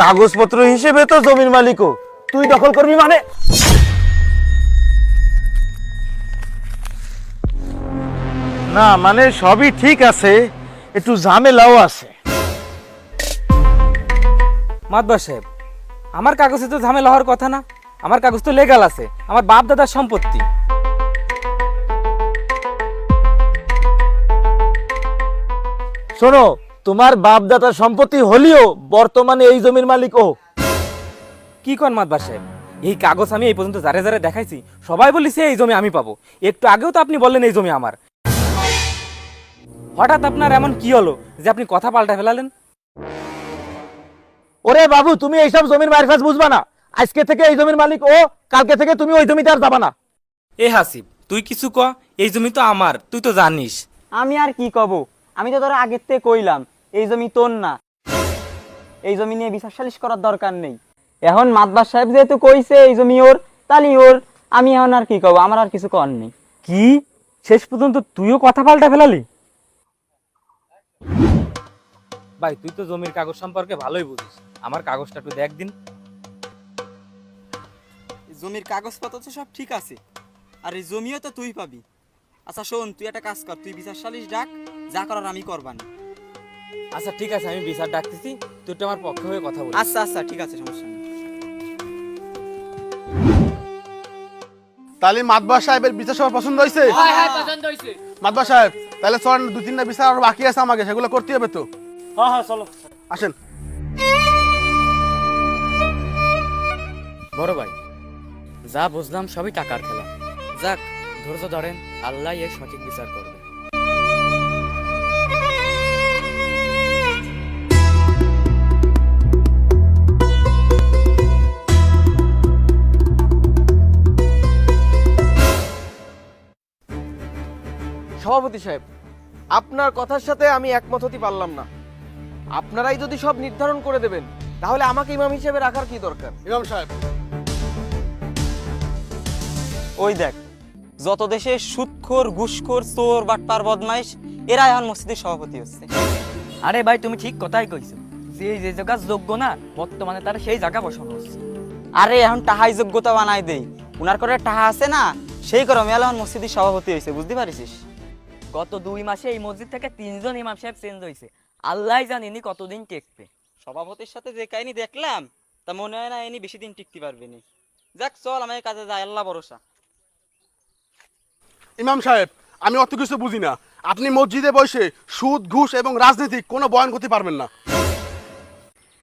কাগজপত্র হিসেবে তো জমির মালিকও, তুই দখল করবি মানে? না মানে সবই ঠিক আছে, একটু ঝামেলাও আছে। মাতবার সাহেব, আমার কাগজে তো ঝামেলা হওয়ার কথা না। আমার কাগজ তো লিগ্যাল আছে, আমার বাপ দাদার সম্পত্তি। শোনো, তোমার বাপ দাদার সম্পত্তি হলেও বর্তমানে এই জমির মালিক ও। কি কন মাতবার সাহেব, এই কাগজ আমি এই পর্যন্ত যারে যারে দেখাইছি সবাই বলিছে এই জমি আমি পাবো। একটু আগেও তো আপনি বললেন এই জমি আমার। হঠাৎ আপনার এমন কি হলো যে আপনি কথা পাল্টা ফেলালেন? ওরে বাবু, তুমি এইসব জমির মারফাজ বুঝবা না। আজকে থেকে এই জমির মালিক ও, কালকে থেকে তুমি ওই জমিতে আর যাবা না। এ হাসিব, তুই কিছু ক, এই জমি তো আমার, তুই তো জানিস। আমি আর কি কব, আমি তো ধরো আগের থেকে কইলাম এই জমি তোর না, এই জমি নিয়ে বিচার সালিশ করার দরকার নেই। এখন মাতবার সাহেব যেহেতু কইছে এই জমি ওর, তাহলে ওর। আমি এখন আর কি কব, আমার আর কিছু কর নেই। কি শেষ পর্যন্ত তুইও কথা পাল্টা ফেলালি? ভাই, তুই তো জমির কাগজ সম্পর্কে ভালোই বুঝিস, আমার কাগজটা একটু দেখ দিন। জমির কাগজপত্র তো সব ঠিক আছে, আর এই জমিও তো তুই পাবি। আচ্ছা শোন, তুই একটা কাজ কর, তুই বিচার সালিশ ডাক, যা করার আমি করবানি। আচ্ছা ঠিক আছে, আমি বিচার ডাকতেছি, তুই তো আমার পক্ষে হয়ে কথা বল। আচ্ছা আচ্ছা ঠিক আছে, সমস্যা নেই। তাহলে মাতবার সাহেবের বিচার সবার পছন্দ হয়েছে? মাতবার সাহেব, তাহলে চল, দু তিনটা বিচার আরো বাকি আছে, আমাকে সেগুলো করতে হবে তো। হ্যাঁ হ্যাঁ, চলো আসেন। বড় ভাই, যা বুঝলাম সবই টাকার খেলা। যাক, ধৈর্য ধরেন, আল্লাহ এর সঠিক বিচার করবে। সভাপতি সাহেব, আপনার কথার সাথে আমি একমত হতে পারলাম না। আপনারাই যদি সব নির্ধারণ করে দেবেন, তাহলে আমাকে ইমাম হিসেবে রাখার কি দরকার? ইমাম সাহেব, ওই দেখ, যত দেশে সুদখোর, ঘুষখোর, চোর, বাটপার, বদমাইশ, এরা এখন মসজিদের সভাপতি হচ্ছে। আরে ভাই, তুমি ঠিক কথাই কইছো, যে যে জায়গা যোগ্য না বর্তমানে তার সেই জায়গা বসানো হচ্ছে। আরে এখন টাহাই যোগ্যতা বানাই দেই, উনার করে টাহা আছে না, সেই করে মেলা এখন মসজিদের সভাপতি হয়েছে, বুঝতে পারিস? গত 2 মাসে এই মসজিদ থেকে 3 জন ইমাম সাহেব চেঞ্জ হয়েছে। আল্লাহ জানেনি কতদিন টেকবে। সভাপতির সাথে যে কাহিনী দেখলাম, তা মনে হয় না এনি বেশি দিন টিকতে পারবে না। যাক চল, আমি কাজে যাই, আল্লাহ ভরসা। ইমাম সাহেব, আমি অত কিছু বুঝি না। আপনি মসজিদে বসে সুদ, ঘুষ এবং রাজনীতি কোনো বয়ান করতে পারবেন না।